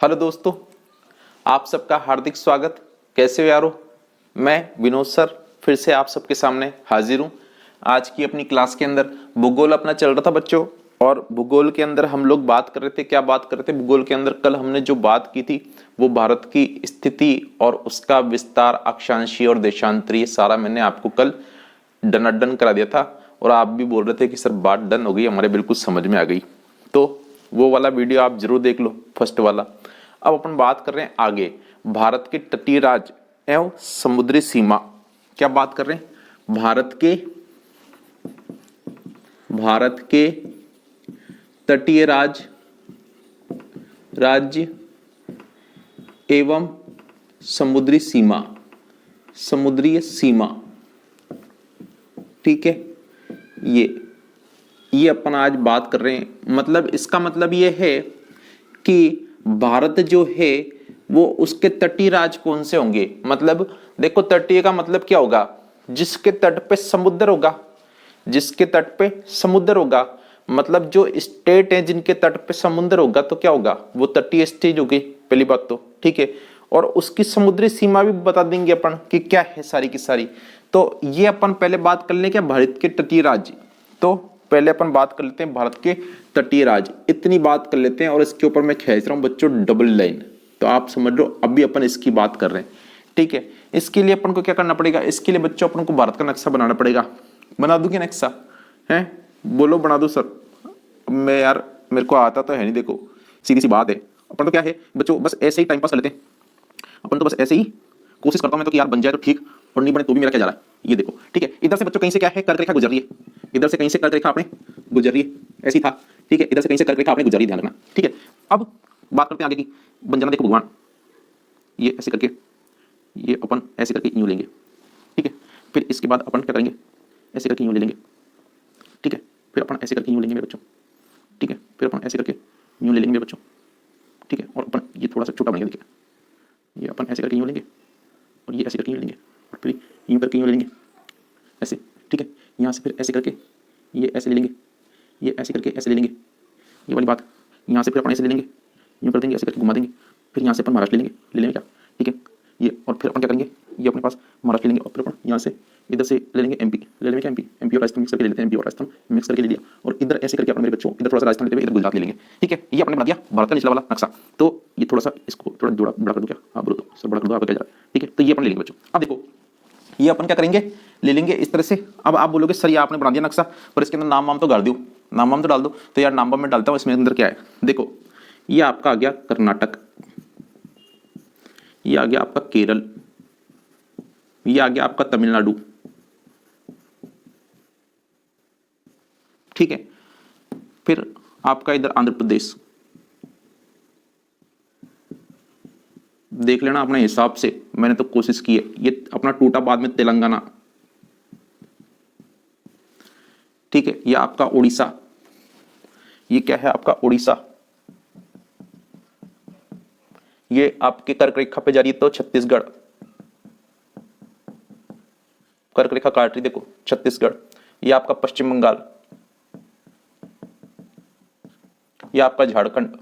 Hello दोस्तों, आप सबका हार्दिक स्वागत। कैसे हो यारो? मैं विनोद सर फिर से आप सबके सामने हाजिर हूँ। आज की अपनी क्लास के अंदर भूगोल अपना चल रहा था बच्चों, और भूगोल के अंदर हम लोग बात कर रहे थे। क्या बात कर रहे थे भूगोल के अंदर? कल हमने जो बात की थी वो भारत की स्थिति और उसका विस्तार, अक्षांशीय और देशांतरीय, सारा मैंने आपको कल डन करा दिया था। और आप भी बोल रहे थे कि सर बात डन हो गई, हमारे बिल्कुल समझ में आ गई। तो वो वाला वीडियो आप जरूर देख लो, फर्स्ट वाला। अब अपन बात कर रहे हैं आगे, भारत के तटीय राज्य एवं समुद्री सीमा। क्या बात कर रहे हैं? भारत के तटीय राज्य एवं समुद्री सीमा। ठीक है, ये अपन आज बात कर रहे हैं। मतलब इसका मतलब ये है कि भारत जो है वो उसके तटीय राज्य कौन से होंगे। मतलब देखो, तटीय का मतलब क्या होगा? जिसके तट पे समुद्र होगा, जिसके तट पे समुद्र होगा। मतलब जो स्टेट है जिनके तट पे समुद्र होगा तो क्या होगा? वो तटीय स्टेट होगी, पहली बात तो। ठीक है, और उसकी समुद्री सीमा भी बता देंगे अपन कि क्या है सारी की सारी। तो ये अपन पहले बात कर लें क्या भारत के तटीय राज्य। तो पहले अपन बात कर लेते हैं भारत के तटीय राज्य, इतनी बात कर लेते हैं। और इसके ऊपर मैं खींच रहा हूं बच्चों डबल लाइन, तो आप समझ लो अभी अपन इसकी बात कर रहे हैं। ठीक है, इसके लिए अपन को क्या करना पड़ेगा? इसके लिए बच्चों अपन को भारत का नक्शा बनाना पड़ेगा। बना दूं क्या नक्शा? है, बोलो बना दो सर। मैं यार, मेरे को आता तो है नहीं, देखो सीधी सी बात है। अपन तो क्या है बच्चों, बस ऐसे ही टाइम पास कर लेते हैं अपन तो, बस ऐसे ही कोशिश करता हूं मैं तो कि यार बन जाए तो ठीक, और नहीं बने तो भी मेरा क्या जा रहा है। ये देखो, ठीक है, इधर से बच्चों कहीं से क्या है कर्क रेखा गुजर रही है, इधर से कहीं से कर्क रेखा आपने गुजर रही है, ऐसी था। ठीक है, इधर से कहीं से कर्क रेखा आपने गुजर रही, ध्यान रखना। ठीक है, अब बात करते हैं आगे की। बन जाना, देखो भगवान, ये ऐसे करके, ये अपन ऐसे करके यूं लेंगे। ठीक है, फिर इसके बाद अपन क्या करेंगे? ऐसे करके यूं ले लेंगे। ठीक है, फिर अपन ऐसे करके यूं लेंगे मेरे बच्चों। ठीक है, फिर अपन ऐसे करके यूं ले लेंगे मेरे बच्चों। ठीक है, और अपन ये थोड़ा सा छोटा बनेगा, देखिए ये अपन ऐसे करके यूं लेंगे, और ये ऐसे करके यूं लेंगे, और फिर यूं करके यूं लेंगे ऐसे। ठीक है, यहाँ से फिर ऐसे करके ये ऐसे ले लेंगे, ये ऐसे करके ऐसे ले लेंगे, ये वाली बात। यहाँ से फिर अपन ऐसे ले लेंगे, यूं कर देंगे, ऐसे करके घुमा देंगे। फिर यहाँ से अपन महाराष्ट्र ले लेंगे क्या? ठीक है, ये, और फिर अपन क्या करेंगे? ये अपने पास महाराष्ट्र ले लेंगे, और फिर अपन यहाँ से इधर से ले लेंगे एमपी, ले लेंगे क्या? एमपी और राजस्थान मिक्स करके ले लेते हैं, एमपी और राजस्थान मिक्स करके ले लिया। और इधर ऐसे करके अपन मेरे बच्चों इधर थोड़ा सा राजस्थान लेते हुए इधर गुजरात ले लेंगे। ठीक है, ये अपने बना दिया भारत का निचला वाला नक्शा। तो ये थोड़ा सा इसको थोड़ा बड़ा कर दूं क्या? हाँ बोलो तो सर, बड़ा कर दो, आपका क्या जा रहा है? ठीक है, तो ये अपन ले लेंगे बच्चों। अब देखो, ये अपन क्या करेंगे? ले लेंगे इस तरह से। अब आप बोलोगे सर ये आपने बना दिया नक्शा, पर इसके अंदर नाम वाम तो डाल दो, नाम वाम तो डाल दो। तो यार नाम वाम में डालता हूँ, इसमें अंदर क्या है देखो। ये आपका आ गया कर्नाटक, ये आ गया आपका केरल, ये आ गया आपका तमिलनाडु। ठीक है, फिर आपका इधर आंध्र प्रदेश। देख लेना अपने हिसाब से, मैंने तो कोशिश की है। ये अपना टूटा बाद में तेलंगाना। ठीक है, ये आपका उड़ीसा, ये क्या है आपका उड़ीसा। ये आपके कर्क रेखा पे जा रही है तो छत्तीसगढ़, कर्क रेखा काट रही देखो छत्तीसगढ़। ये आपका पश्चिम बंगाल, ये आपका झारखंड।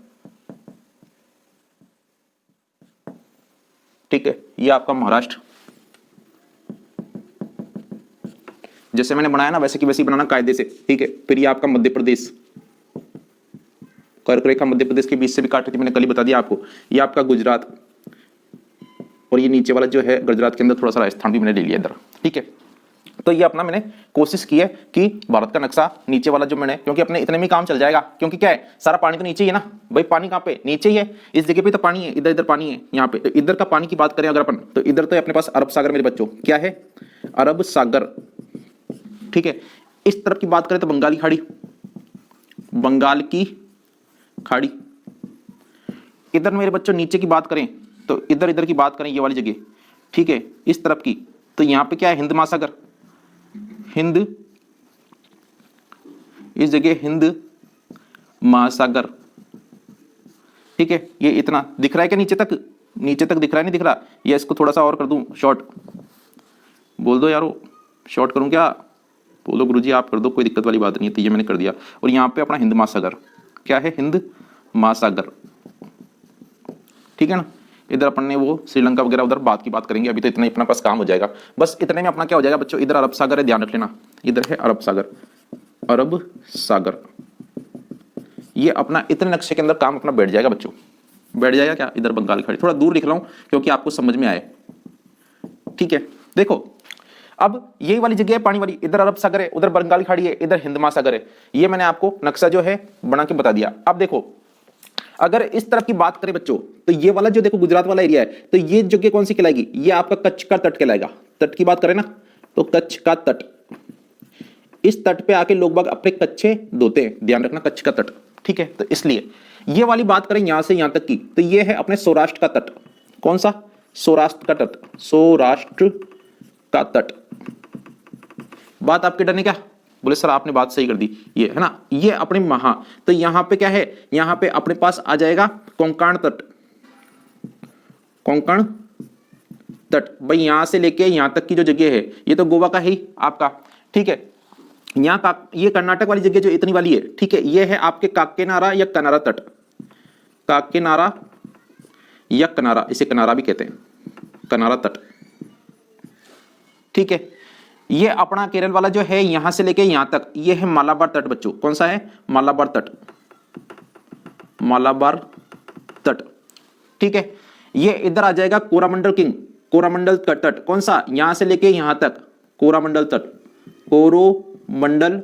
ठीक है, ये आपका महाराष्ट्र। जैसे मैंने बनाया ना वैसे की वैसे ही बनाना कायदे से। ठीक है, फिर ये आपका मध्य प्रदेश, कर्क रेखा मध्य प्रदेश के बीच से भी काट रही थी, मैंने कल ही बता दिया आपको। ये आपका गुजरात, और ये नीचे वाला जो है गुजरात के अंदर थोड़ा सा राजस्थान भी मैंने ले लिया इधर। ठीक है, तो ये अपना मैंने कोशिश की है कि भारत का नक्शा नीचे वाला जो मैंने, क्योंकि अपने इतने में काम चल जाएगा, क्योंकि क्या है सारा पानी तो नीचे ही है ना भाई। पानी कहाँ पे? नीचे ही है, इस जगह पे तो पानी है, इधर इधर पानी है यहाँ पे। तो इधर का पानी की बात करें अगर अपन, तो इधर तो अपने पास अरब सागर मेरे बच्चों, क्या है? अरब सागर। ठीक है, इस तरफ की बात करें तो बंगाली खाड़ी, बंगाल की खाड़ी। इधर मेरे बच्चों नीचे की बात करें तो इधर इधर की बात करें, ये वाली जगह। ठीक है, इस तरफ की, तो यहाँ पे क्या है? हिंद महासागर, हिंद, इस जगह हिंद महासागर। ठीक है, ये इतना दिख रहा है क्या नीचे तक? नीचे तक दिख रहा है, नहीं दिख रहा? या इसको थोड़ा सा और कर दूं शॉर्ट? बोल दो यारो, शॉर्ट करूं क्या? बोलो गुरुजी आप कर दो, कोई दिक्कत वाली बात नहीं है। तो ये मैंने कर दिया, और यहाँ पे अपना हिंद महासागर, क्या है? हिंद महासागर। ठीक है ना। इधर अपन ने वो श्रीलंका वगैरह उधर बात की बात करेंगे, अभी तो इतना ही अपना पास काम हो जाएगा। बस इतने में अपना क्या हो जाएगा बच्चों, इधर अरब सागर है, ध्यान रख लेना, इधर है अरब सागर, अरब सागर। ये अपना इतने नक्शे के अंदर काम अपना बैठ जाएगा बच्चों, बैठ जाएगा क्या। इधर बंगाल की खाड़ी, थोड़ा दूर लिख रहा हूं क्योंकि आपको समझ में आए, ठीक है। देखो अब यही वाली जगह है पानी वाली, इधर अरब सागर है, उधर बंगाल की खाड़ी है, इधर हिंद महासागर है। ये मैंने आपको नक्शा जो है बना के बता दिया। अब देखो अगर इस तरफ की बात करें बच्चों, तो ये वाला जो देखो गुजरात वाला एरिया है, तो ये जगह कौन सी कहलाएगी, ये आपका कच्छ का तट कहलाएगा। तट की बात करें ना तो कच्छ का तट, इस तट पे आके लोग बाग अपने कच्चे धोते हैं, ध्यान रखना कच्छ का तट, ठीक है। तो इसलिए ये वाली बात करें यहां से यहां तक की, तो ये है अपने सौराष्ट्र का तट। कौन सा, सौराष्ट्र का तट, सौराष्ट्र का तट। बात आपके डर ने क्या बोले सर आपने बात सही कर दी, ये है ना, ये अपने महा, तो यहां पे क्या है, यहां पे अपने पास आ जाएगा कोंकण तट, कोंकण तट। भाई यहां से लेके यहां तक की जो जगह है ये तो गोवा का ही आपका, ठीक है। यहां का ये कर्नाटक वाली जगह जो इतनी वाली है, ठीक है, ये है आपके काक्केनारा या कनारा तट, काक्केनारा या कनारा, इसे कनारा भी कहते हैं, कनारा तट, ठीक है। ये अपना केरल वाला जो है यहां से लेके यहां तक, ये है मालाबार तट बच्चों। कौन सा है, मालाबार तट, मालाबार तट, ठीक है। ये इधर आ जाएगा कोरामंडल किंग, कोरामंडल का तट। कौन सा, यहां से लेके यहां तक कोरामंडल तट, कोरोमंडल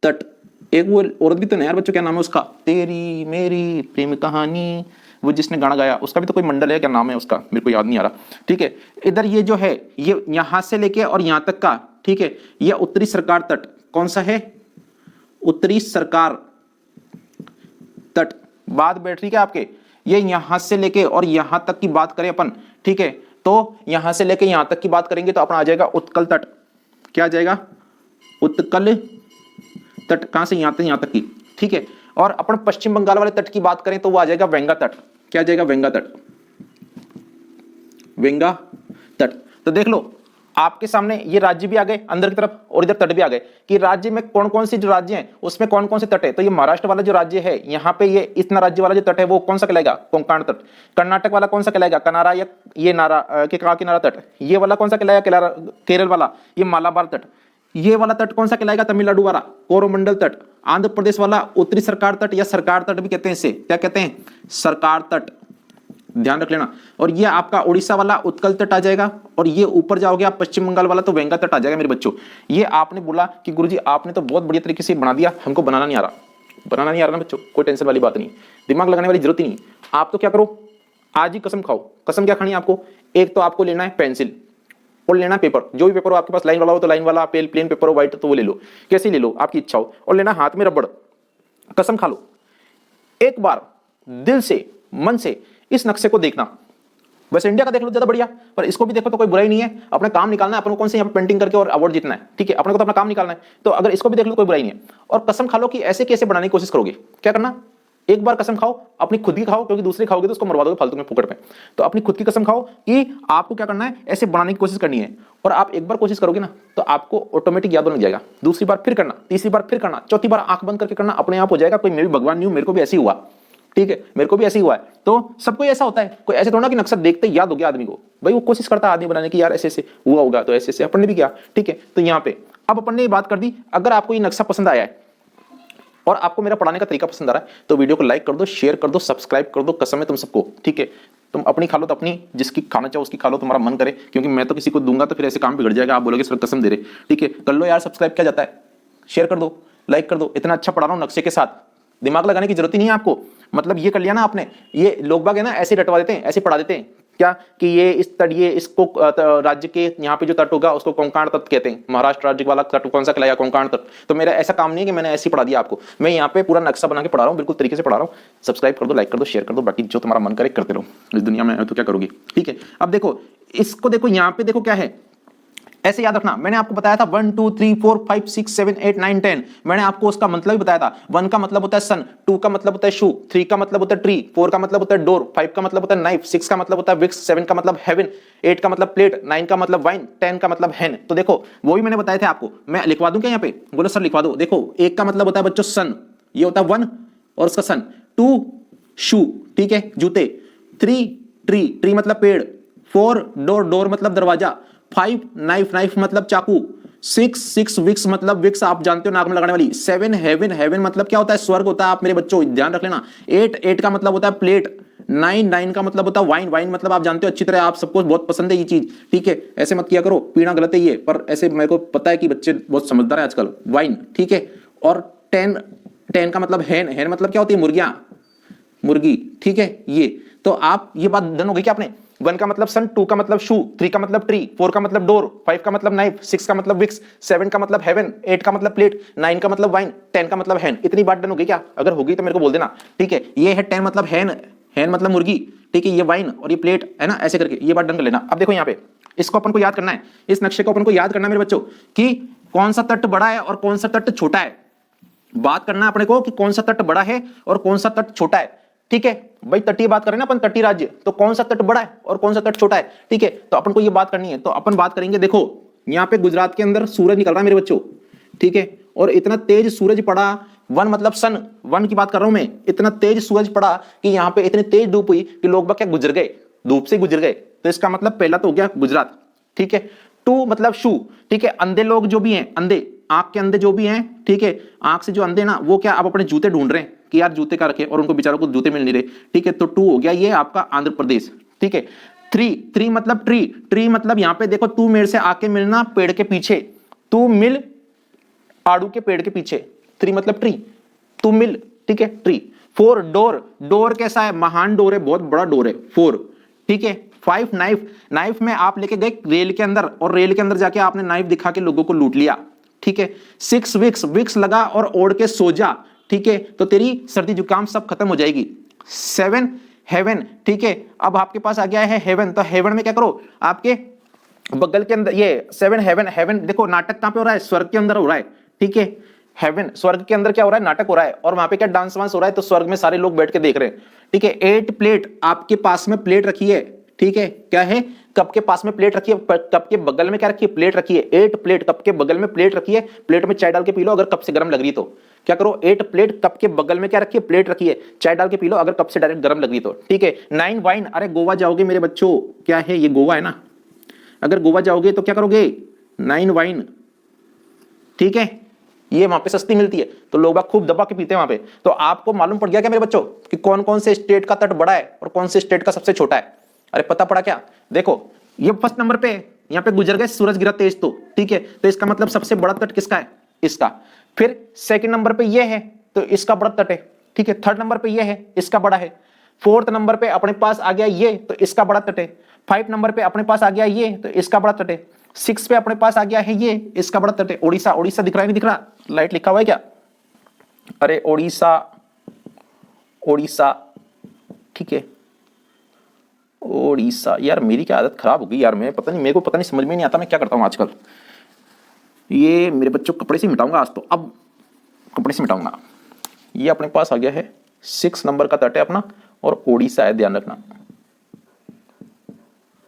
तट। एक वो औरत भी तो नहीं यार बच्चों, क्या नाम है उसका, तेरी मेरी प्रेम कहानी, वो जिसने गाना गाया, उसका भी तो कोई मंडल है, क्या नाम है उसका मेरे को याद नहीं आ रहा, ठीक है। इधर ये जो है ये यहां से लेके और यहां तक का, ठीक है, ये उत्तरी सरकार तट। कौन सा है, उत्तरी सरकार तट। बात बैठ रही क्या आपके, ये यहां से लेके और यहां तक की बात करें अपन, ठीक है, तो यहां से लेके यहां तक की बात करेंगे तो अपना आ जाएगा उत्कल तट। क्या आ जाएगा, उत्कल तट। कहां से यहां तक की, ठीक है। और अपन पश्चिम बंगाल वाले तट की बात करें तो वो आ जाएगा वेंगा तट। क्या आ जाएगा, वेंगा तट, वेंगा तट। तो देख लो आपके सामने ये राज्य भी आ गए अंदर की तरफ और इधर तट भी आ गए कि राज्य में कौन कौन सी जो राज्य हैं उसमें कौन कौन से तट है। तो ये महाराष्ट्र वाला जो राज्य है यहाँ पे ये इतना राज्य वाला जो तट है वो कौन सा कहलाएगा, कोंकण तट। कर्नाटक वाला कौन सा कहलाएगा, कनारा या ये नारा के किनारा तट। ये वाला कौन सा कहलाएगा, केरल वाला ये मालाबार तट। ये वाला तट कौन सा कहलाएगा, तमिलनाडु वाला कोरोमंडल तट। आंध्र प्रदेश वाला उत्तरी सरकार तट या सरकार तट भी कहते हैं इसे, क्या कहते हैं, सरकार तट, ध्यान रख लेना। और ये आपका उड़ीसा वाला उत्कल तट आ जाएगा और ये ऊपर जाओगे आप पश्चिम बंगाल वाला तो वेंगा तट आ जाएगा मेरे बच्चों। ये आपने बोला कि गुरुजी आपने तो बहुत बढ़िया तरीके से बना दिया, हमको बनाना नहीं आ रहा, बनाना नहीं आ रहा ना बच्चों, कोई टेंशन वाली बात नहीं, दिमाग लगाने वाली जरूरत ही नहीं। आप तो क्या करो, आज ही कसम खाओ। कसम क्या खानी है आपको, एक तो आपको लेना है पेंसिल और लेना पेपर, जो भी पेपर हो आपके पास, लाइन वाला हो तो लाइन वाला, प्लेन पेपर हो व्हाइट तो वो ले लो, कैसे ले लो आपकी इच्छा हो। और लेना हाथ में रबड़, कसम खा लो, एक बार दिल से मन से इस नक्शे को देखना। वैसे इंडिया का देख लो ज्यादा बढ़िया, पर इसको भी देखो तो कोई बुराई नहीं है, अपना काम निकालना है अपन को, कौन से यहाँ पे पेंटिंग करके और अवार्ड जीतना है, ठीक है, अपने को तो अपना काम निकालना है। तो अगर इसको भी देख लो कोई बुराई नहीं है। और कसम खा लो कि ऐसे कैसे बनाने की कोशिश करोगे, क्या करना, एक बार कसम खाओ, अपनी खुद की खाओ, क्योंकि दूसरे खाओगे तो उसको मरवा दोगे फालतू में फुकट में। तो अपनी खुद की कसम खाओ कि आपको क्या करना है, ऐसे बनाने की कोशिश करनी है। और आप एक बार कोशिश करोगे ना तो आपको ऑटोमेटिक याद होने जाएगा, दूसरी बार फिर करना, तीसरी बार फिर करना, चौथी बार आंख बंद करके करना, अपने आप हो जाएगा। कोई मैं भी भगवान नहीं हूं, मेरे को भी ऐसे ही हुआ, ठीक है, मेरे को भी ऐसे ही हुआ है। तो सबको ऐसा होता है, कोई ऐसे थोड़ा कि नक्शा देखते ही याद हो गया आदमी को, भाई वो कोशिश करता है आदमी बनाने की, यार ऐसे ऐसे हुआ होगा तो ऐसे ऐसे अपन ने भी किया, ठीक है। तो यहाँ पे अब अपन ने ये बात कर दी। अगर आपको ये नक्शा पसंद आया है और आपको मेरा पढ़ाने का तरीका पसंद आ रहा है तो वीडियो को लाइक कर दो, शेयर कर दो, सब्सक्राइब कर दो। कसम है तुम सबको, ठीक है, तुम अपनी खा लो तो अपनी, जिसकी खाना चाहो उसकी खा लो, तुम्हारा मन करे, क्योंकि मैं तो किसी को दूंगा तो फिर ऐसे काम बिगड़ जाएगा, आप बोलोगे सर कसम दे रहे, ठीक है। कर लो यार सब्सक्राइब, क्या जाता है, शेयर कर दो, लाइक कर दो। इतना अच्छा पढ़ा रहा हूं नक्शे के साथ, दिमाग लगाने की जरूरत ही नहीं है आपको। मतलब ये कर लिया ना आपने, ये लोग बाग है ना ऐसे रटवा देते हैं, ऐसे पढ़ा देते हैं क्या कि ये इस तट, ये इसको राज्य के यहाँ पे जो तट होगा उसको कोंकण तट कहते हैं। महाराष्ट्र राज्य वाला तट कौन सा कहलाया, कोंकण तट। तो मेरा ऐसा काम नहीं है कि मैंने ऐसे ही पढ़ा दिया आपको, मैं यहाँ पे पूरा नक्शा बना के पढ़ा रहा हूँ, बिल्कुल तरीके से पढ़ा रहा हूँ। सब्सक्राइब कर दो, लाइक कर दो, शेयर कर दो, बाकी जो तुम्हारा मन करे करते रहो, इस दुनिया में तो क्या करोगी, ठीक है। अब देखो इसको, देखो यहाँ पे देखो क्या है, ऐसे याद रखना। मैंने आपको बताया था 1 2 3 4 5 6 7 8 9 10, मैंने आपको उसका मतलब भी बताया था। 1 का मतलब होता है सन, 2 का मतलब होता है शू, 3 का मतलब होता है ट्री, 4 का मतलब होता है डोर, 5 का मतलब होता है नाइफ, 6 का मतलब होता है विक्स, 7 का मतलब हेवन, 8 का मतलब प्लेट, 9 का मतलब वाइन, 10 का मतलब हैन। तो देखो वो भी मैंने बताए थे आपको, मैं लिखवा दूं क्या यहाँ पे, बोलो सर लिखवा दो। देखो 1 का मतलब होता है बच्चों सन, ये होता है 1 और उसका सन, 2 शू, ठीक है, जूते। 3 ट्री, ट्री मतलब पेड़। 4 डोर, डोर मतलब दरवाजा। 5 नाइफ, नाइफ मतलब चाकू। 6 विक्स मतलब विक्स आप जानते हो नाक में लगाने वाली। 7 हेवन, हेवन मतलब क्या होता है? स्वर्ग होता है, आप मेरे बच्चों ध्यान रख लेना। 8 का मतलब होता है प्लेट। 9 का मतलब होता है वाइन, वाइन मतलब आप जानते हो अच्छी तरह, आप सबको बहुत पसंद है ये चीज, ठीक है। ऐसे मत किया करो, पीना गलत है ये, पर ऐसे मेरे को पता है कि बच्चे बहुत समझदार है आजकल। वाइन, ठीक है। और 10 का मतलब हैन, हैन मतलब क्या होती है? मुर्गियां, मुर्गी, ठीक है। ये तो आप ये बात डन हो गई क्या आपने? 1 का मतलब सन, 2 का मतलब शू, 3 का मतलब ट्री, 4 का मतलब डोर, 5 का मतलब नाइफ, 6 का मतलब विक्स, 7 का मतलब हेवन, 8 का मतलब प्लेट, 9 का मतलब वाइन, 10 का मतलब हैन। इतनी बात डन हो गई क्या? अगर होगी तो मेरे को बोल देना, ठीक है। ये है 10 मतलब हैन, हैन मतलब मुर्गी, ठीक है। ये वाइन और ये प्लेट है ना, ऐसे करके ये बात डन कर लेना। अब देखो यहाँ पे इसको अपन को याद करना है, इस नक्शे को अपन को याद करना है मेरे बच्चों, कि कौन सा तट बड़ा है और कौन सा तट छोटा है। बात करना है अपने को कि कौन सा तट बड़ा है और कौन सा तट छोटा है, ठीक है भाई। तटीय बात करें ना अपन, तटीय राज्य, तो कौन सा तट बड़ा है और कौन सा तट छोटा है, ठीक है। तो अपन को ये बात करनी है, तो अपन बात करेंगे। देखो यहाँ पे गुजरात के अंदर सूरज निकल रहा है मेरे बच्चों, ठीक है। और इतना तेज सूरज पड़ा, 1 मतलब सन, 1 की बात कर रहा हूं मैं। इतना तेज सूरज पड़ा कि यहाँ पे इतनी तेज धूप हुई कि लोग क्या गुजर गए, धूप से गुजर गए। तो इसका मतलब पहला तो हो गया गुजरात, ठीक है। 2 मतलब शू, ठीक है। अंधे लोग जो भी हैं, अंधे, आंख के अंधे जो भी हैं, ठीक है, आंख से जो अंधे ना, वो क्या अब अपने जूते ढूंढ रहे हैं कि यार जूते का रखे, और उनको बेचारों को जूते मिल नहीं रहे, ठीक है। तो 2 हो गया ये आपका आंध्र प्रदेश, ठीक है। 3 मतलब ट्री, ट्री मतलब यहां पे देखो, तू मेरे से आके मिलना पेड़ के पीछे, तू मिल आड़ू के पेड़ के पीछे। 3 मतलब ट्री, तू मिल, ठीक है, ट्री। 4 डोर, डोर कैसा है? महान डोर है, बहुत बड़ा डोर है, 4, ठीक है। 5 नाइफ, नाइफ में आप लेके गए रेल के अंदर, और रेल के अंदर जाके आपने नाइफ दिखा के लोगों को लूट लिया, ठीक है। 6 विक्स, विक्स लगा और ओढ़ के सो जा, ठीक है, तो तेरी सर्दी जुकाम सब खत्म हो जाएगी। 7 हेवन, ठीक है। अब आपके पास आ गया है हेवन, तो हेवन में क्या करो, आपके बगल के अंदर ये 7 हेवन, हेवन देखो नाटक कहां पे हो रहा है? स्वर्ग के अंदर हो रहा है, ठीक है। हेवन, स्वर्ग के अंदर क्या हो रहा है? नाटक हो रहा है, और वहां पे क्या डांस वांस हो रहा है, तो स्वर्ग में सारे लोग बैठ के देख रहे हैं, ठीक है। 8 प्लेट, आपके पास में प्लेट रखी है, ठीक है। क्या है? कप के पास में प्लेट रखी है, कप के बगल में क्या रखी है? प्लेट रखी है। 8 प्लेट, कप के बगल में प्लेट रखी है, प्लेट में चाय डाल के पी लो अगर कप से गर्म लग रही है तो। क्या करो? 8 प्लेट, कप के बगल में क्या रखी है? प्लेट रखी है, चाय डाल के पी लो अगर कप से डायरेक्ट गर्म लग रही तो, ठीक है। 9 वाइन, अरे गोवा जाओगे मेरे बच्चों, क्या है ये? गोवा है ना, अगर गोवा जाओगे तो क्या करोगे? 9 वाइन, ठीक है। ये वहां पे सस्ती मिलती है, तो लोग खूब दबा के पीते हैं वहां पे। तो आपको मालूम पड़ गया क्या मेरे बच्चों कि कौन कौन से स्टेट का तट बड़ा है और कौन से स्टेट का सबसे छोटा है? अरे पता पड़ा क्या? देखो ये फर्स्ट नंबर पे यहाँ पे गुजर गए, सूरज गिरा तेज, तो ठीक है, तो इसका मतलब सबसे बड़ा तट किसका है? इसका। फिर सेकंड नंबर पे ये है, तो इसका बड़ा तट है, ठीक है। थर्ड नंबर पे ये है, इसका बड़ा है। फोर्थ नंबर पे अपने पास आ गया ये, तो इसका बड़ा तट है। 5 नंबर पे अपने पास आ गया ये, तो इसका बड़ा तट है। 6 पे अपने पास आ गया है ये, इसका बड़ा तट है। उड़ीसा, उड़ीसा दिख रहा है नहीं दिख रहा? लाइट लिखा हुआ है क्या? अरे उड़ीसा, उड़ीसा, ठीक है, उड़ीसा। यार मेरी क्या आदत खराब हो गई यार, मैं पता नहीं, मेरे को पता नहीं, समझ में नहीं आता मैं क्या करता हूँ आजकल। ये मेरे बच्चों कपड़े से मिटाऊंगा आज तो, अब कपड़े से मिटाऊंगा। ये अपने पास आ गया है 6 नंबर का तट है अपना, और उड़ीसा है, ध्यान रखना,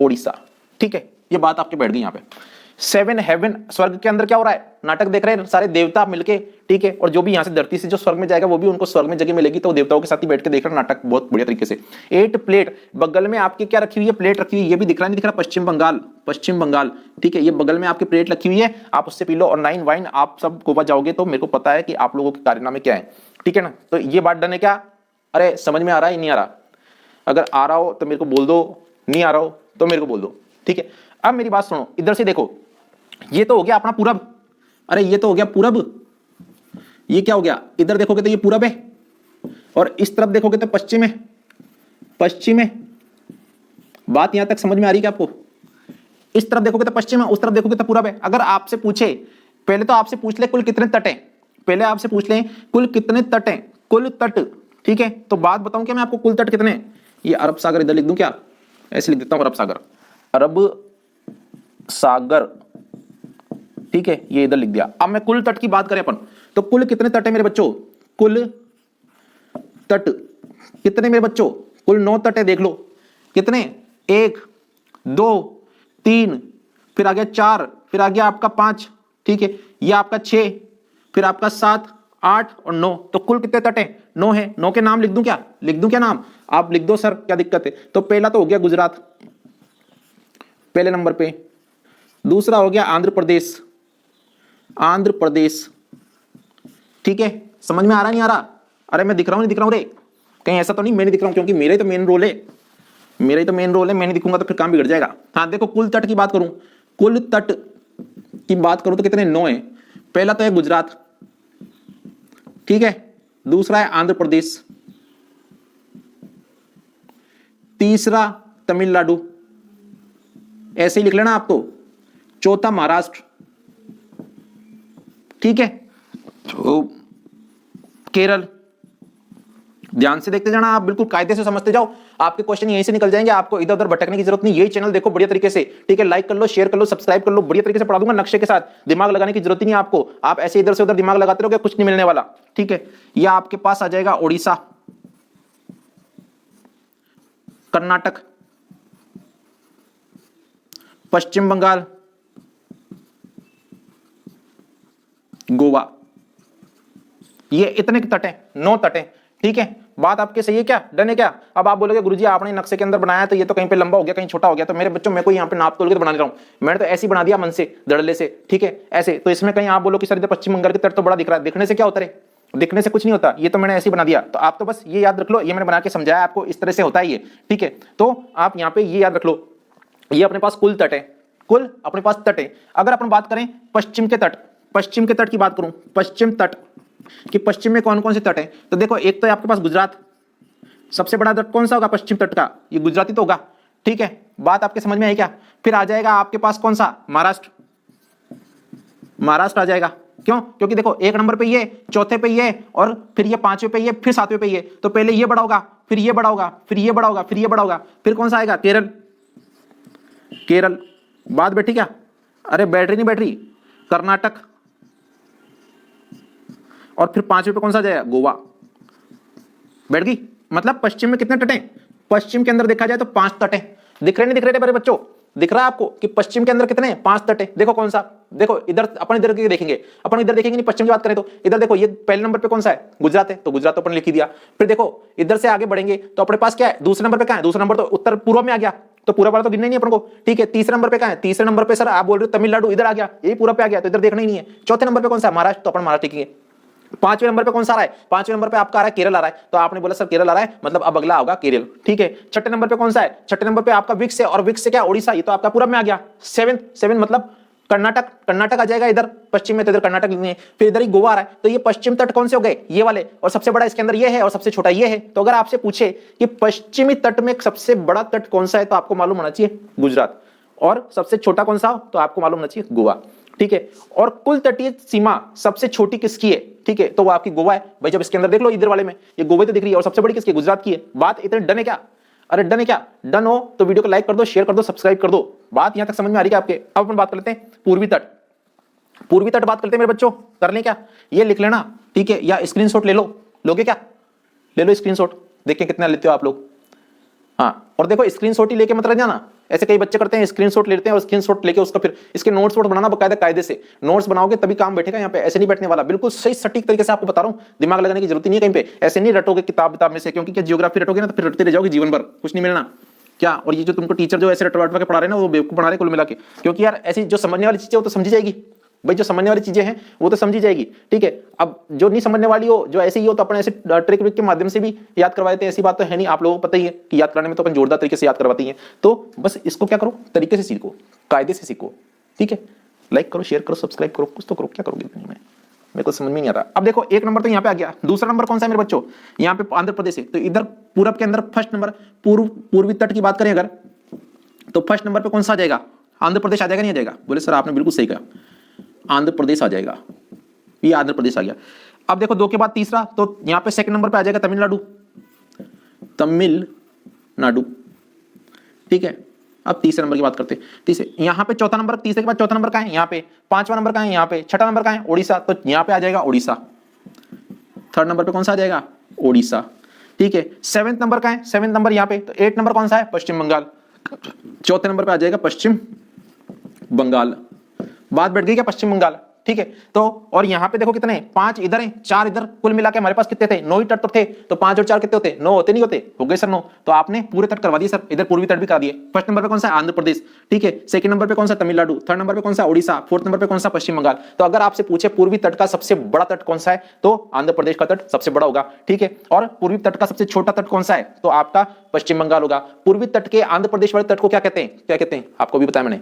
उड़ीसा, ठीक है। ये बात आपके बैठ गई यहाँ पे। 7 हेवन, स्वर्ग के अंदर क्या हो रहा है? नाटक देख रहे हैं सारे देवता मिलके, ठीक है। और जो भी यहाँ से धरती से जो स्वर्ग में जाएगा वो भी उनको स्वर्ग में जगह मिलेगी, तो देवताओं के साथ ही बैठ के देख रहे हैं नाटक बहुत बढ़िया तरीके से। 8 प्लेट, बगल में आपकी क्या रखी हुई है? प्लेट रखी हुई है, ये भी दिख रहा नहीं दिख रहा? पश्चिम बंगाल, पश्चिम बंगाल, ठीक है। ये बगल में आपकी प्लेट रखी हुई है, आप उससे पी लो। और 9 वाइन, आप सब गोवा जाओगे तो मेरे को पता है कि आप लोगों के कारनामे क्या है, ठीक है ना। तो ये बात डन है क्या? अरे समझ में आ रहा है नहीं आ रहा? अगर आ रहा हो तो मेरे को बोल दो, नहीं आ रहा हो तो मेरे को बोल दो, ठीक है। अब मेरी बात सुनो, इधर से देखो, ये तो हो गया अपना पूरब, अरे ये तो हो गया पूरब, ये क्या हो गया? इधर देखोगे तो ये पूरब है, और इस तरफ देखोगे तो पश्चिम है, पश्चिम है। बात यहां तक समझ में आ रही है क्या आपको? इस तरफ देखोगे तो पश्चिम है, उस तरफ देखोगे तो पूरब है। अगर आपसे पूछे, पहले तो आपसे पूछ ले कुल कितने तट हैं, पहले आपसे पूछ ले कुल कितने तट हैं, कुल तट, ठीक है। तो बात बताऊं क्या मैं आपको, कुल तट कितने? ये अरब सागर इधर लिख दूं क्या? ऐसे लिख देता हूं, अरब सागर, अरब सागर, ठीक है, ये इधर लिख दिया। अब मैं कुल तट की बात करें अपन, तो कुल कितने तट है मेरे बच्चों? कुल तट कितने मेरे बच्चों? कुल 9 तट है, देख लो कितने, 1 2 3, फिर आ गया 4, फिर आ गया आपका 5, ठीक है, ये आपका 6, फिर आपका 7 8 और 9, तो कुल कितने तट हैं? 9 है। 9 के नाम लिख दूं क्या? लिख दूं क्या नाम? आप लिख दो सर, क्या दिक्कत है? तो पहला तो हो गया गुजरात पहले नंबर पे, दूसरा हो गया आंध्र प्रदेश, आंध्र प्रदेश, ठीक है। समझ में आ रहा नहीं आ रहा? अरे मैं दिख रहा हूं नहीं दिख रहा हूं रे? कहीं ऐसा तो नहीं मैं नहीं दिख रहा हूं, क्योंकि मेरा ही तो मेन रोल है, मेरा ही तो मेन रोल है, मैं नहीं दिखूंगा तो फिर काम बिगड़ जाएगा। हाँ देखो, कुल तट की बात करूं, कुल तट की बात करूं तो कितने? 9 है। पहला तो है गुजरात, ठीक है, दूसरा है आंध्र प्रदेश, तीसरा तमिलनाडु, ऐसे ही लिख लेना आप तो, चौथा महाराष्ट्र, ठीक है, तो केरल। ध्यान से देखते जाना आप, बिल्कुल कायदे से समझते जाओ, आपके क्वेश्चन यहीं से निकल जाएंगे, आपको इधर उधर भटकने की जरूरत नहीं। यही चैनल देखो बढ़िया तरीके से, ठीक है, लाइक कर लो, शेयर कर लो, सब्सक्राइब कर लो, बढ़िया तरीके से पढ़ा दूंगा नक्शे के साथ, दिमाग लगाने की जरूरत ही नहीं आपको। आप ऐसे इधर से उधर दिमाग लगाते रहोगे, कुछ नहीं मिलने वाला, ठीक है। यह आपके पास आ जाएगा उड़ीसा, कर्नाटक, पश्चिम बंगाल, गोवा। ये इतने तट हैं, 9 तट हैं, ठीक है। बात आपके सही है क्या? डन है क्या? अब आप बोलोगे गुरुजी आपने नक्शे के अंदर बनाया तो ये तो कहीं पे लंबा हो गया, कहीं छोटा हो गया, तो मेरे बच्चों मैं कोई यहाँ पे नाप तोल के तो बना नहीं रहा हूं, मैंने तो ऐसे ही बना दिया मन से, धड़ल्ले से, ठीक है, ऐसे। तो इसमें कहीं आप बोलो कि सर इधर पश्चिम बंगाल के तट तो बड़ा दिख रहा है, दिखने से क्या होता है? दिखने से कुछ नहीं होता, ये तो मैंने ऐसे ही बना दिया। तो आप तो बस ये याद रख लो, ये मैंने बना के समझाया आपको, इस तरह से होता है ये, ठीक है। तो आप यहाँ पे ये याद रख लो, ये अपने पास कुल तट है, कुल अपने पास तट है। अगर अपन बात करें पश्चिम के तट, पश्चिम के तट की बात करूं, पश्चिम तट कि पश्चिम में कौन कौन से तट है, तो देखो एक तो है आपके पास गुजरात, सबसे बड़ा तट कौन सा होगा पश्चिम तट का? ये गुजराती तो होगा, ठीक है। बात आपके समझ में आई क्या? फिर आ जाएगा आपके पास कौन सा? महाराष्ट्र, महाराष्ट्र आ जाएगा। क्यों? क्योंकि देखो एक नंबर पे ये, चौथे पे ये, और फिर ये पांचवें पे ये, फिर सातवें पे ये, तो पहले ये बड़ा होगा, फिर ये बड़ा होगा, फिर ये बड़ा होगा, फिर ये बड़ा होगा, फिर कौन सा आएगा? केरल, केरल। बात बैठी क्या? अरे बैटरी नहीं बैटरी, कर्नाटक, और फिर पांचवें पे कौन सा जाएगा? गोवा। बैठ गई? मतलब पश्चिम में कितने तट हैं? पश्चिम के अंदर देखा जाए तो 5 तट हैं। दिख रहे नहीं दिख रहे मेरे बच्चों? दिख रहा है आपको कि पश्चिम के अंदर कितने हैं? 5 तट हैं। देखो कौन सा, देखो इधर अपन इधर के देखेंगे, अपन इधर देखेंगे नहीं, पश्चिम की बात करें तो इधर देखो, ये पहले नंबर पे कौन सा है? गुजरात है, तो गुजरात तो अपन लिख ही दिया। फिर देखो इधर से आगे बढ़ेंगे तो अपने पास क्या है? दूसरे नंबर पे क्या है? दूसरा नंबर तो उत्तर पूर्व में आ गया, तो पूरा वाला तो गिनना ही नहीं अपन को, ठीक है। तीसरे नंबर पे क्या है? तीसरे नंबर पे सर आप बोल रहे हो तमिलनाडु, इधर आ गया, यही पूरा पे आ गया, तो इधर देखना ही नहीं है। चौथे नंबर पे कौन सा? महाराष्ट्र, तो अपन महाराष्ट्र लिखेंगे। पांचवें नंबर पे कौन सा आ रहा है? पांचवें नंबर पे आपका आ रहा है केरल आ रहा है, तो आपने बोला सर केरल आ रहा है, मतलब अब अगला होगा केरल, ठीक है। छठे नंबर पे कौन सा है? छठे नंबर पे आपका विक्स है, और विक्स से क्या? ओडिशा, ये तो आपका पूरब में आ गया। सेवन मतलब कर्नाटक, कर्नाटक आ जाएगा इधर पश्चिम में, तो इधर कर्नाटक लिखनी है। फिर इधर ही गोवा आ रहा है, तो ये पश्चिम तट कौन से हो गए? ये वाले, और सबसे बड़ा इसके अंदर ये है और सबसे छोटा ये है। तो अगर आपसे पूछे कि पश्चिमी तट में सबसे बड़ा तट कौन सा है, तो आपको मालूम होना चाहिए गुजरात, और सबसे छोटा कौन सा हो तो आपको मालूम होना चाहिए गोवा, ठीक है। और कुल तटीय सीमा सबसे छोटी किसकी है? ठीक है, तो वो आपकी गोवा है भाई। जब इसके अंदर देख लो इधर वाले में ये गोवा तो दिख रही है, और सबसे बड़ी किसकी? गुजरात की है। बात इतने डन है क्या? अरे डन है क्या? डन हो तो वीडियो को लाइक कर दो, शेयर कर दो, सब्सक्राइब कर दो। बात यहां तक समझ में आ रही है आपके? अब अपन बात कर लेते हैं पूर्वी तट। पूर्वी तट बात करते हैं मेरे बच्चों, कर लें क्या? ये लिख लेना, ठीक है, या स्क्रीनशॉट ले लो। लोगे क्या? ले लो स्क्रीनशॉट, देखिए कितना लेते हो आप लोग। हाँ, और देखो स्क्रीनशॉट ही लेके मत रह जाना, ऐसे कई बच्चे करते हैं स्क्रीनशॉट लेते हैं और स्क्रीनशॉट लेके उसका फिर इसके नोट्स वोट बनाना बकायदा, कायदे से नोट्स बनाओगे तभी काम बैठेगा यहाँ पे, ऐसे नहीं बैठने वाला। बिल्कुल सही सटीक तरीके से आपको बता रहा हूँ, दिमाग लगाने की जरूरत नहीं है कहीं पे, ऐसे नहीं रटोगे किताब में से, क्योंकि क्या जियोग्राफी रटोगे ना तो फिर रटते रह जाओगे जीवन भर, कुछ नहीं मिलना क्या। और ये जो तुमको टीचर जो ऐसे रटवा के पढ़ा रहे हैं ना, वो बेवकूफ बना रहे कुल मिला के, क्योंकि यार ऐसी जो समझने वाली चीजें वो तो समझी जाएगी भाई, जो समझने वाली चीजें हैं वो तो समझी जाएगी, ठीक है। अब जो नहीं समझने वाली हो, जो ऐसे ही हो, तो अपन ऐसे ट्रिक विक के माध्यम से भी याद करवा देते हैं, ऐसी बात तो है नहीं। आप लोगों को पता ही है कि याद कराने में तो अपन जोरदार तरीके से याद करवाते हैं। तो बस इसको क्या करो, तरीके से सीखो, कायदे से सीखो, ठीक है। लाइक करो, शेयर करो, सब्सक्राइब करो, कुछ तो करो, क्या करोगे में मेरे को समझ में नहीं आ रहा। अब देखो एक नंबर तो यहाँ पे आ गया, दूसरा नंबर कौन सा है मेरे बच्चों? यहाँ पे आंध्र प्रदेश है, तो इधर पूरब के अंदर फर्स्ट नंबर, पूर्वी तट की बात करें अगर, तो फर्स्ट नंबर पे कौन सा आ जाएगा? आंध्र प्रदेश आ जाएगा, नहीं आ जाएगा? बोले सर आपने बिल्कुल सही कहा, आंध्र प्रदेश आ जाएगा, ये आंध्र प्रदेश आ गया। अब देखो 2 के बाद तीसरा, तो यहां पे सेकंड नंबर पे आ जाएगा तमिलनाडु, तमिलनाडु, ठीक है। अब तीसरे नंबर की बात करते हैं, तीसरे यहां पे चौथा नंबर, तीसरे के बाद चौथा नंबर का है यहाँ पे, पांचवा नंबर का है यहाँ पे, छठा नंबर का है ओडिशा, तो यहाँ पे आ जाएगा ओडिशा। थर्ड नंबर पे कौन सा आ जाएगा? ओडिशा, ठीक है। 7th नंबर का है, 7th नंबर यहाँ पे, तो 8 नंबर कौन सा है? पश्चिम बंगाल। चौथे नंबर पे आ जाएगा पश्चिम बंगाल। बात बैठ गई क्या? पश्चिम बंगाल, ठीक है। तो और यहाँ पे देखो कितने, 5 इधर है 4 इधर, कुल मिला के हमारे पास कितने थे, 9 ही तट तो थे। तो 5 और 4 कितने होते, 9 होते नहीं होते, हो गए सर 9। तो आपने पूरे तट करवा दिए सर, इधर पूर्वी तट भी करा दिए। फर्स्ट नंबर पे कौन सा, आंध्र प्रदेश, ठीक है। सेकंड नंबर पे कौन सा, तमिलनाडु। थर्ड नंबर पे कौन सा, उड़ीसा। फोर्थ नंबर पे कौन सा, पश्चिम बंगाल। तो अगर आपसे पूछे पूर्वी तट का सबसे बड़ा तट कौन सा है, तो आंध्र प्रदेश का तट सबसे बड़ा होगा, ठीक है। और पूर्वी तट का सबसे छोटा तट कौन सा है, तो आपका पश्चिम बंगाल होगा। पूर्वी तट के आंध्र प्रदेश वाले तट को क्या कहते हैं, क्या कहते हैं, आपको भी बताया मैंने,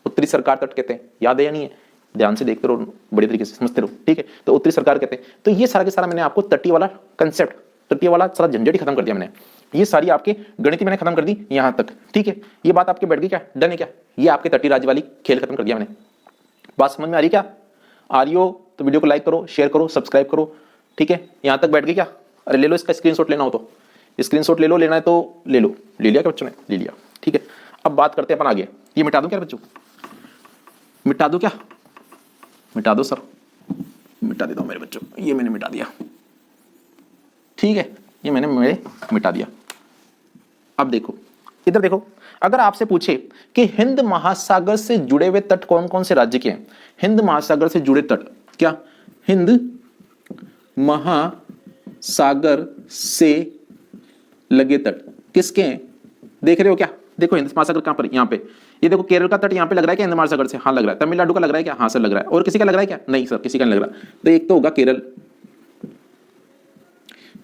उत्तरी सरकार तट कहते हैं। याद है या नहीं है, ध्यान से देखते रहो, बड़ी तरीके से समझते रहो, ठीक है। तो उत्तरी सरकार कहते हैं। तो ये सारा के सारा मैंने आपको तटीय वाला कंसेप्ट, तटीय वाला सारा झंझट ही खत्म कर दिया मैंने। ये सारी आपकी गणित मैंने खत्म कर दी यहां तक, ठीक है। ये बात आपके बैठ गई क्या, डन है क्या, ये आपके तटीय राज्य वाली खेल खत्म कर दिया मैंने। बात समझ में आ रही क्या, आ रही हो तो वीडियो को लाइक करो, शेयर करो, सब्सक्राइब करो, ठीक है। यहां तक बैठ गई क्या, अरे ले लो इसका स्क्रीनशॉट, लेना हो तो स्क्रीनशॉट ले लो, लेना है तो ले लो। ले लिया क्या बच्चों ने, ले लिया, ठीक है। अब बात करते हैं अपन आगे। ये मिटा दूं क्या बच्चों, मिटा दूं क्या, मिटा दो सर, मिटा देता हूं मेरे बच्चों, ये मैंने मिटा दिया, ठीक है। ये मैंने मिटा दिया। अब देखो इधर देखो, अगर आपसे पूछे कि हिंद महासागर से जुड़े हुए तट कौन कौन से राज्य के हैं, हिंद महासागर से जुड़े तट, क्या हिंद महासागर से लगे तट किसके हैं, देख रहे हो क्या, देखो हिंद महासागर कहां पर, यहां पे, ये देखो केरल का तट यहां पे लग रहा है क्या हिंद महासागर से, हाँ लग रहा है। तमिलनाडु का लग रहा है क्या, हाँ सर लग रहा है। और किसी का लग रहा है क्या, नहीं सर किसी का नहीं लग रहा। तो एक तो होगा केरल,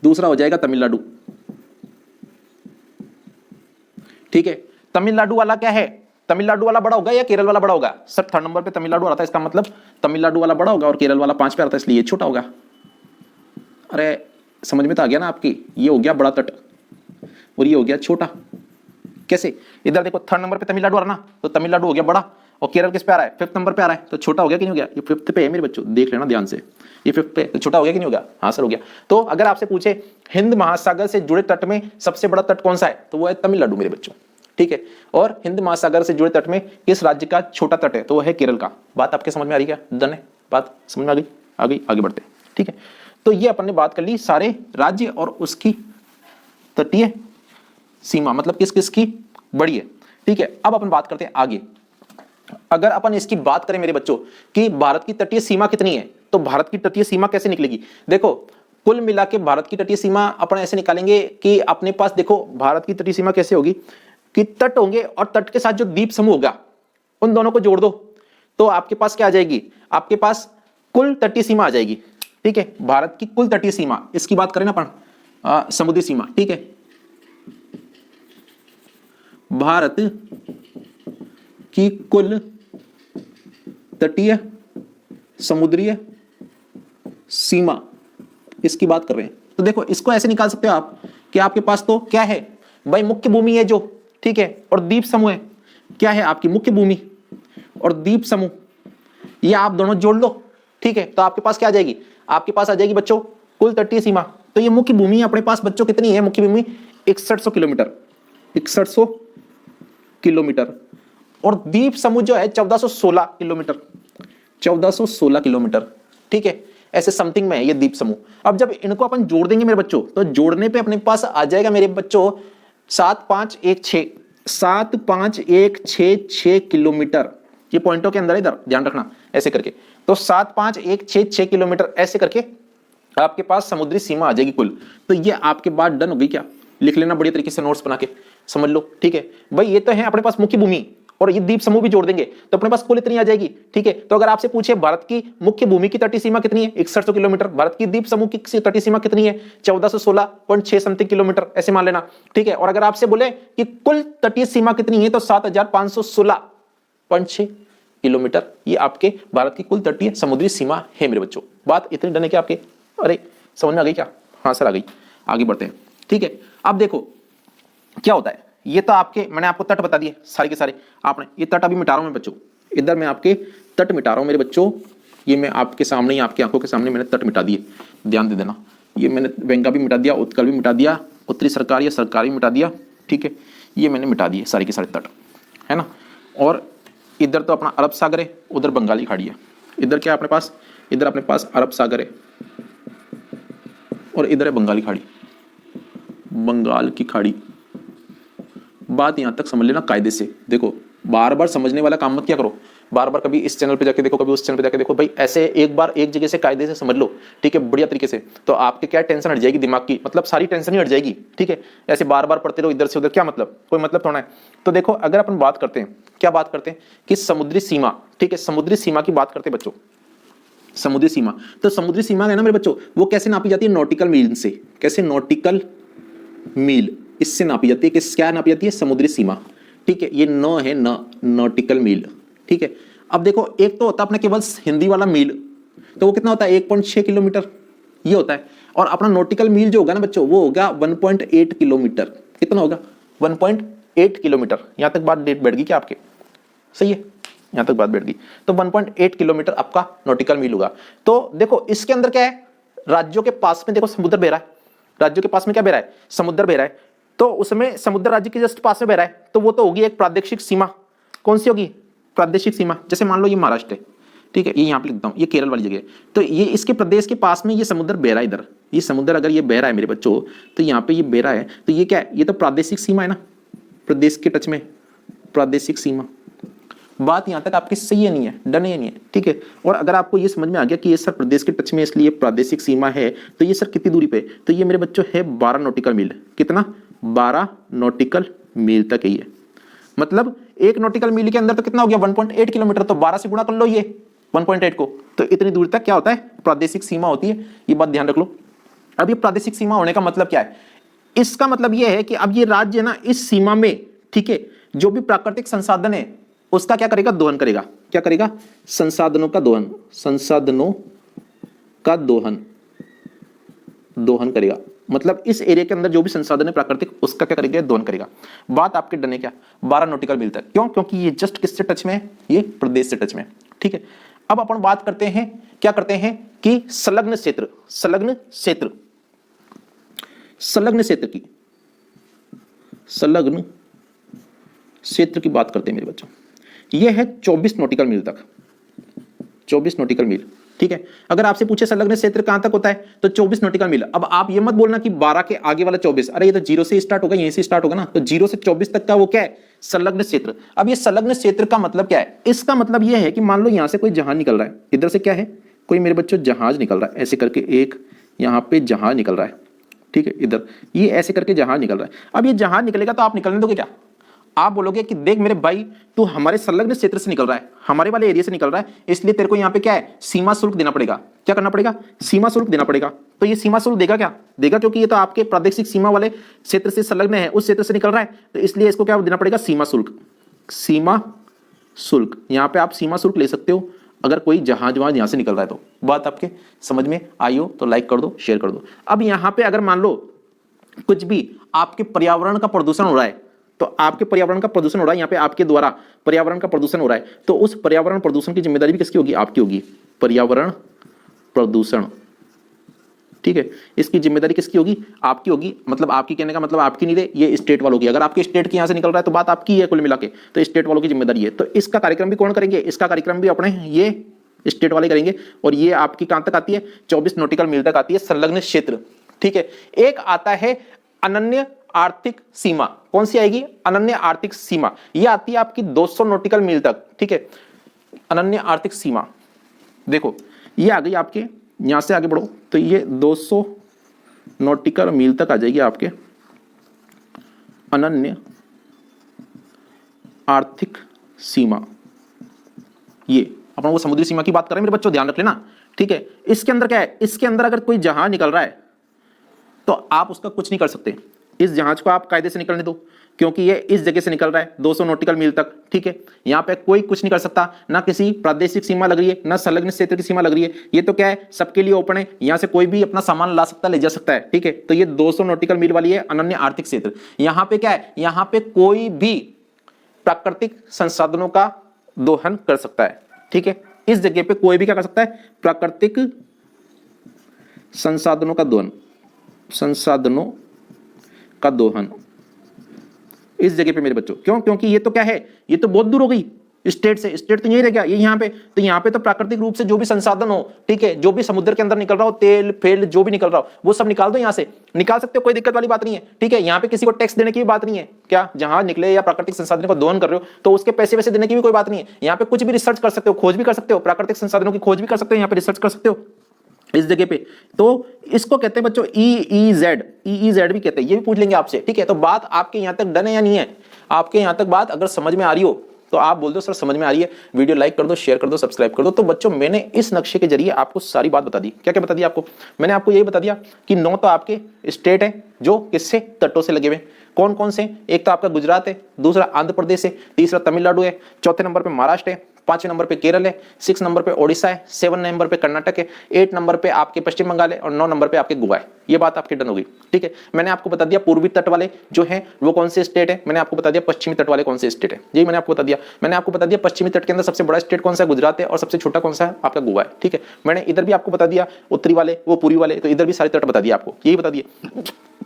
दूसरा हो जाएगा तमिलनाडु, ठीक है। तमिलनाडु वाला क्या है, तमिलनाडु वाला बड़ा होगा या केरल वाला बड़ा होगा, सर थर्ड नंबर पे तमिलनाडु आ रहा था, इसका मतलब तमिलनाडु वाला बड़ा होगा और केरल वाला 5 पे आ रहा था, इसलिए छोटा होगा। अरे समझ में तो आ गया ना आपकी, ये हो गया बड़ा तट और ये हो गया छोटा। कैसे, इधर देखो थर्ड नंबर पे तमिलनाडु आ रहा ना, तो तमिलनाडु हो गया बड़ा और केरल किस पे आ रहा है, 5th नंबर पे आ रहा है, तो छोटा हो गया कि नहीं हो गया, ये 5th पे है मेरे बच्चों, देख लेना ध्यान से, ये 5th पे, तो छोटा हो गया कि नहीं हो गया, हाँ सर हो गया। तो अगर आपसे पूछे हिंद महासागर से जुड़े तट में सबसे बड़ा तट कौन सा है, तो वो है तमिलनाडु मेरे बच्चों, ठीक है। और हिंद महासागर से जुड़े तट में किस राज्य का छोटा तट है, तो वो है केरल का। बात आपके समझ में आ रही क्या, डन है, बात समझ में आ गई, आगे बढ़ते हैं, ठीक है। तो ये अपन ने बात कर ली सारे राज्य और उसकी तटीय सीमा, मतलब किस किस की बड़ी है, ठीक है। अब अपन बात करते हैं आगे। अगर अपन इसकी बात करें मेरे बच्चों कि भारत की तटीय सीमा कितनी है, तो भारत की तटीय सीमा कैसे निकलेगी, देखो कुल मिला के भारत की तटीय सीमा अपन ऐसे निकालेंगे कि अपने पास देखो भारत की तटीय सीमा कैसे होगी कि तट होंगे और तट के साथ जो द्वीप समूह होगा उन दोनों को जोड़ दो, तो आपके पास क्या आ जाएगी, आपके पास कुल तटीय सीमा आ जाएगी, ठीक है। भारत की कुल तटीय सीमा, इसकी बात करें ना अपन समुद्री सीमा, ठीक है। भारत की कुल तटीय समुद्रीय सीमा, इसकी बात कर रहे हैं। तो देखो इसको ऐसे निकाल सकते हो आप कि आपके पास तो क्या है भाई, मुख्य भूमि है जो, ठीक है, और द्वीप समूह है, क्या है आपकी मुख्य भूमि और द्वीप समूह, ये आप दोनों जोड़ लो, ठीक है। तो आपके पास क्या आ जाएगी, आपके पास आ जाएगी बच्चों कुल तटीय सीमा। तो ये मुख्य भूमि अपने पास बच्चों कितनी है, मुख्य भूमि 6100 किलोमीटर, 6100 किलोमीटर, और द्वीप समूह जो है 1416 किलोमीटर, 1416 किलोमीटर, ठीक है। ऐसे समथिंग में है ये द्वीप समूह। अब जब इनको अपन जोड़ देंगे मेरे बच्चों, तो जोड़ने पे अपने पास आ जाएगा मेरे बच्चों 7516 किलोमीटर। ये पॉइंटों के अंदर, इधर ध्यान रखना ऐसे करके, तो 7516 किलोमीटर ऐसे करके आपके पास समुद्री सीमा आ जाएगी कुल। तो ये आपके बात डन हो गई क्या, लिख लेना बढ़िया तरीके से नोट्स बना के, समझ लो, ठीक है भाई। ये तो है अपने पास मुख्य भूमि और ये द्वीप समूह भी जोड़ देंगे तो अपने पास कुल इतनी आ जाएगी, ठीक है। तो अगर आपसे पूछे भारत की मुख्य भूमि की तटीय सीमा कितनी है, 6100 किलोमीटर, भारत की द्वीप समूह की तटीय सीमा कितनी है, 1416.6 समथिंग किलोमीटर, ऐसे मान लेना, ठीक है। और अगर आपसे बोले कि कुल तटीय सीमा कितनी है, तो 7516.6 किलोमीटर, ये आपके भारत की कुल तटीय समुद्री सीमा है मेरे बच्चों। बात इतनी डन है क्या आपके, अरे समझ में आ गई क्या, हाँ सर आ गई, आगे बढ़ते हैं, ठीक है। अब देखो क्या होता है, ये तो आपके मैंने आपको तट बता दिए सारे के सारे, आपने ये तट अभी मिटा रहा हूं मैं बच्चों, इधर मैं आपके तट मिटा रहा हूं मेरे बच्चों, ये मैं आपके सामने ही, आपकी आंखों के सामने मैंने तट मिटा दिए, ध्यान दे देना। ये मैंने वेंगा भी मिटा दिया, उत्कल भी मिटा दिया, उत्तरी सरकार या सरकार भी मिटा दिया, ठीक है। ये मैंने मिटा दिए सारे के सारे तट, है ना। और इधर तो अपना अरब सागर है, उधर बंगाली खाड़ी है, इधर क्या अपने पास, इधर अपने पास अरब सागर है और इधर है बंगाली खाड़ी, बंगाल की खाड़ी। बात यहां तक समझ लेना कायदे से, देखो बार बार समझने वाला काम मत क्या करो, बार बार कभी इस चैनल पे जाके देखो, कभी उस चैनल पे जाके देखो भाई, ऐसे एक बार एक जगह से कायदे से समझ लो, ठीक है, बढ़िया तरीके से, तो आपके क्या टेंशन हट जाएगी दिमाग की, मतलब सारी टेंशन ही हट जाएगी, ठीक है। ऐसे बार बार पढ़ते रहो इधर से उधर, क्या मतलब, कोई मतलब थोड़ा है। तो देखो अगर अपन बात करते हैं, क्या बात करते हैं कि समुद्री सीमा, ठीक है, समुद्री सीमा की बात करते हैं बच्चों, समुद्री सीमा। तो समुद्री सीमा है ना मेरे बच्चों, वो कैसे नापी जाती है, नॉटिकल मील से। कैसे, नॉटिकल मील, इससे नापी जाती है। किस, क्या नापी जाती है, समुद्री सीमा, ठीक है। ये नौ है, नॉटिकल मील, ठीक है। अब देखो एक तो होता है अपना केवल हिंदी वाला मील, तो वो कितना होता है 1.6 किलोमीटर, ये होता है। और अपना नॉटिकल मील जो होगा ना बच्चों, वो होगा 1.8 किलोमीटर। कितना होगा, 1.8 किलोमीटर। यहां तक बात डेट बैठ गई क्या आपके, सही है, यहां तक बात बैठ गई। तो 1.8 किलोमीटर आपका नॉटिकल मील होगा। तो देखो इसके अंदर क्या है, राज्यों के पास में देखो समुद्र बह रहा है, राज्यों के पास में क्या बह रहा है, समुद्र बह रहा है। तो उसमें समुद्र राज्य के जस्ट पास में बह रहा है, तो वो तो होगी एक प्रादेशिक सीमा। कौन सी होगी, प्रादेशिक सीमा। जैसे मान लो ये महाराष्ट्र है, ठीक है, ये यहां पे लिखता हूं, ये केरल वाली जगह है, तो ये इसके प्रदेश के पास में ये समुद्र बह रहा है। इधर ये समुद्र अगर ये बह रहा है मेरे बच्चों, तो यहाँ पे ये बह रहा है, तो ये क्या है, ये तो प्रादेशिक सीमा है ना, प्रदेश के टच में, प्रादेशिक सीमा। बात यहां तक आपकी सही है, नहीं है, डन है, नहीं है, ठीक है। और अगर आपको ये समझ में आ गया कि ये सर प्रदेश के टच में इसलिए प्रादेशिक सीमा है, तो ये सर कितनी दूरी पे, तो ये मेरे बच्चों है 12 नॉटिकल मील। कितना, 12 नॉटिकल मील तक है ये। मतलब एक नॉटिकल मील के अंदर तो कितना हो गया, 1.8 किलोमीटर। तो 12 से गुणा कर लो ये 1.8 को, तो इतनी दूर तक क्या होता है, प्रादेशिक सीमा होती है। ये बात ध्यान रख लो। अब ये प्रादेशिक सीमा होने का मतलब क्या है, इसका मतलब ये है कि अब ये राज्य ना इस सीमा में, ठीक है, जो भी प्राकृतिक संसाधन है उसका क्या करेगा, दोहन करेगा। क्या करेगा, संसाधनों का दोहन, संसाधनों का दोहन, दोहन करेगा। मतलब इस एरिया के अंदर जो भी संसाधन है प्राकृतिक, उसका क्या करेगा, दोहन करेगा। बात आपके डन है क्या, 12 नॉटिकल मील तक। क्यों, क्योंकि ये जस्ट किससे टच में है, ये प्रदेश से टच में, ठीक है। अब अपन बात करते हैं, क्या करते हैं कि संलग्न क्षेत्र, संलग्न क्षेत्र, संलग्न क्षेत्र की, संलग्न क्षेत्र की बात करते हैं मेरे बच्चों। यह है 24 नॉटिकल मील तक, 24 नॉटिकल मील, ठीक है। अगर आपसे पूछे संलग्न क्षेत्र कहां तक होता है, तो 24 नॉटिकल मील। अब आप ये मत बोलना कि 12 के आगे वाला 24, अरे ये तो 0 से स्टार्ट होगा, यहीं से स्टार्ट होगा ना, तो 0 से 24 तक का वो क्या है, संलग्न क्षेत्र। अब ये संलग्न क्षेत्र का मतलब क्या है, इसका मतलब ये है कि मान लो यहां से कोई जहाज निकल रहा है, इधर से क्या है, कोई मेरे बच्चों जहाज निकल रहा है, ऐसे करके एक यहां पे जहाज निकल रहा है, ठीक है, इधर ये ऐसे करके जहाज निकल रहा है। अब ये जहाज निकलेगा तो आप निकलने दोगे क्या, आप बोलोगे कि देख मेरे भाई, तू हमारे संलग्न क्षेत्र से निकल रहा है, हमारे वाले एरिया से निकल रहा है, इसलिए तेरे को यहाँ पे क्या है, सीमा शुल्क देना पड़ेगा। क्या करना पड़ेगा, सीमा शुल्क देना पड़ेगा। तो ये सीमा शुल्क देगा क्या, देगा, क्योंकि ये तो आपके प्रादेशिक सीमा वाले क्षेत्र से संलग्न है, उस क्षेत्र से निकल रहा है, तो इसलिए इसको क्या देना पड़ेगा, सीमा शुल्क। सीमा शुल्क, यहाँ पे आप सीमा शुल्क ले सकते हो अगर कोई जहाज वहाज यहां से निकल रहा है तो। बात आपके समझ में आई हो तो लाइक कर दो, शेयर कर दो। अब यहाँ पे अगर मान लो कुछ भी आपके पर्यावरण का प्रदूषण हो रहा है, तो आपके पर्यावरण का प्रदूषण हो रहा है, यहाँ पे आपके द्वारा पर्यावरण का प्रदूषण हो रहा है, तो उस पर्यावरण प्रदूषण की जिम्मेदारी भी किसकी होगी, आपकी होगी। पर्यावरण प्रदूषण, ठीक है, इसकी जिम्मेदारी किसकी होगी, आपकी होगी। मतलब आपकी कहने का मतलब आपकी नहीं रहे, ये स्टेट वालों की। अगर आपके स्टेट के यहां से निकल रहा है तो बात आपकी है कुल मिला के, तो स्टेट वालों की जिम्मेदारी है। तो इसका कार्यक्रम भी कौन करेंगे, इसका कार्यक्रम भी अपने ये स्टेट वाले करेंगे। और ये आपकी कहां तक आती है, 24 नॉटिकल मील तक आती है संलग्न क्षेत्र, ठीक है। एक आता है अनन्य आर्थिक सीमा, कौन सी आएगी, अनन्य आर्थिक सीमा। ये आती है आपकी 200 नॉटिकल मील तक, ठीक है। अनन्य आर्थिक सीमा देखो ये आ गई आपके, यहां से आगे बढ़ो तो ये 200 नॉटिकल मील तक आ जाएगी आपके अनन्य आर्थिक सीमा। ये अपन वो समुद्री सीमा की बात कर रहे हैं मेरे बच्चों, ध्यान रख लेना, ठीक है। इसके अंदर क्या है, इसके अंदर अगर कोई जहाज निकल रहा है तो आप उसका कुछ नहीं कर सकते। इस जहाज को आप कायदे से निकलने दो, क्योंकि ये इस जगह से निकल रहा है 200 नॉटिकल मील तक, ठीक है। यहाँ पे कोई कुछ नहीं कर सकता, ना किसी प्रादेशिक सीमा लग रही है, ना संलग्न क्षेत्र की सीमा लग रही है। ये तो क्या है, सबके लिए ओपन है, यहाँ से कोई भी अपना सामान ला सकता, ले जा सकता है, ठीक है। तो ये 200 नॉटिकल मील वाली है अनन्य आर्थिक क्षेत्र। यहाँ पे क्या है, यहाँ पे कोई भी प्राकृतिक संसाधनों का दोहन कर सकता है, ठीक है। इस जगह पे कोई भी क्या कर सकता है, प्राकृतिक संसाधनों का दोहन, संसाधनों का दोहन इस जगह पे मेरे बच्चों। क्यों, क्योंकि ये तो क्या है, ये तो बहुत दूर हो गई, स्टेट से, स्टेट तो यही रह गया ये यहाँ पे, तो यहाँ पे तो प्राकृतिक रूप से जो भी संसाधन हो, ठीक है, जो भी समुद्र के अंदर निकल रहा हो, तेल फेल जो भी निकल रहा हो वो सब निकाल दो, यहाँ से निकाल सकते हो, कोई दिक्कत वाली बात नहीं है, ठीक है। यहाँ पे किसी को टैक्स देने की भी बात नहीं है, क्या जहां निकले या प्राकृतिक संसाधनों को दोहन कर रहे हो तो उसके पैसे वैसे देने की भी कोई बात नहीं है। यहाँ पे कुछ भी रिसर्च कर सकते हो, खोज भी कर सकते हो, प्राकृतिक संसाधनों की खोज भी कर सकते हो, यहाँ पे रिसर्च कर सकते हो इस जगह पे। तो इसको कहते हैं बच्चों EEZ, EEZ भी कहते हैं, ये भी पूछ लेंगे आपसे, ठीक है। तो बात आपके यहाँ तक डन है या नहीं है? आपके यहाँ तक बात अगर समझ में आ रही हो तो आप बोल दो सर समझ में आ रही है, वीडियो लाइक कर दो, शेयर कर दो, सब्सक्राइब कर दो। तो बच्चों मैंने इस नक्शे के जरिए आपको सारी बात बता दी। क्या क्या बता दिया आपको? मैंने आपको यही बता दिया कि 9 तो आपके स्टेट है जो किससे तटों से लगे हुए, कौन कौन से? एक तो आपका गुजरात है, दूसरा आंध्र प्रदेश है, तीसरा तमिलनाडु है, चौथे नंबर पे महाराष्ट्र है, 5 नंबर पे केरल है, 6 नंबर पे ओडिशा है, 7 नंबर पे कर्नाटक है, 8 नंबर पे आपके पश्चिम बंगाल है और 9 नंबर पे आपके गोवा है। ये बात आपकी डन होगी, ठीक है। मैंने आपको बता दिया पूर्वी तट वाले जो हैं वो कौन से स्टेट है, मैंने आपको बता दिया पश्चिमी तट वाले कौन से स्टेट है, यही मैंने आपको बता दिया। मैंने आपको बता दिया पश्चिमी तट के अंदर सबसे बड़ा स्टेट कौन सा है, गुजरात है, और सबसे छोटा कौन सा है, आपका गोवा है, ठीक है। मैंने इधर भी आपको बता दिया उत्तरी वाले वो पूर्वी वाले, तो इधर भी सारे तट बता दिया आपको, यही बता दिए।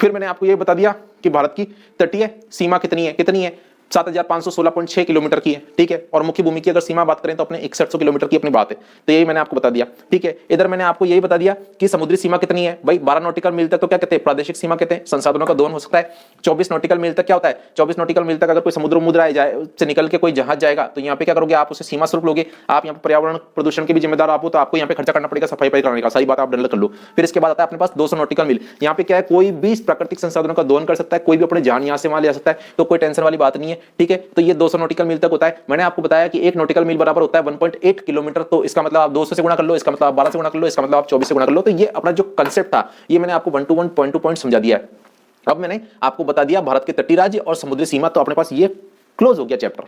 फिर मैंने आपको ये बता दिया कि भारत की तटीय सीमा कितनी है, 7516.6 किलोमीटर की है, ठीक है। और मुख्य भूमि की अगर सीमा बात करें तो अपने 6100 किलोमीटर की अपनी बात है, तो यही मैंने आपको बता दिया, ठीक है। इधर मैंने आपको यही बता दिया कि समुद्री सीमा कितनी है भाई, 12 नॉटिकल मील तक तो क्या कहते हैं, प्रादेशिक सीमा कहते हैं, संसाधनों का दोहन हो सकता है। 24 नॉटिकल मील तक क्या होता है, 24 नॉटिकल मील तक अगर कोई समुद्र आए जाए से निकल के कोई जहाज जाएगा तो यहाँ पे क्या करोगे, आप उसे सीमा शुल्क लोगे। आप यहाँ पर पर्यावरण प्रदूषण के भी जिम्मेदार आप हो, तो आपको यहाँ पे खर्चा करना पड़ेगा सफाई कराने का, सारी बात आप डन कर लो। फिर इसके बाद आता है अपने पास 200 नॉटिकल मील। यहाँ पे क्या है, कोई भी प्राकृतिक संसाधनों का दोहन कर सकता है, कोई भी अपने जान यहाँ से वहां ले जा सकता है, तो कोई टेंशन वाली बात नहीं है, ठीक है। तो ये 200 नॉटिकल मील तक होता है। मैंने आपको बताया कि 1 नॉटिकल मील बराबर होता है 1.8 किलोमीटर, तो इसका मतलब आप 200 से गुणा कर लो, इसका मतलब आप 12 से गुणा कर लो, इसका मतलब आप 24 से गुणा कर लो। तो ये अपना जो कंसेप्ट था ये मैंने आपको 1 to 1 पॉइंट टू पॉइंट समझा दिया है। अब मैंने आपको बता दिया भारत के तटीय राज्य और समुद्री सीमा, तो अपने पास ये क्लोज हो गया चैप्टर,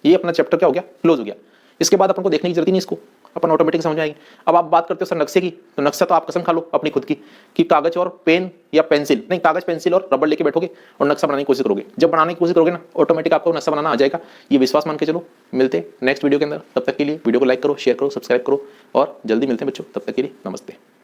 ये अपना चैप्टर क्या हो गया, क्लोज हो गया। इसके बाद अपन को देखने की जरूरत ही नहीं, इसको अपन ऑटोमेटिक समझ आएंगे। अब आप बात करते हो सर नक्शे की, तो नक्शा तो आप कसम खा लो अपनी खुद की कि कागज और पेन या पेंसिल नहीं, कागज पेंसिल और रबड़ लेके बैठोगे और नक्शा बनाने की कोशिश करोगे। जब बनाने की कोशिश करोगे ना ऑटोमेटिक आपको नक्शा बनाना आ जाएगा, ये विश्वास मान के चलो। मिलते हैं नेक्स्ट वीडियो के अंदर, तब तक के लिए वीडियो को लाइक करो, शेयर करो, सब्सक्राइब करो और जल्दी मिलते हैं बच्चों, तब तक के लिए नमस्ते।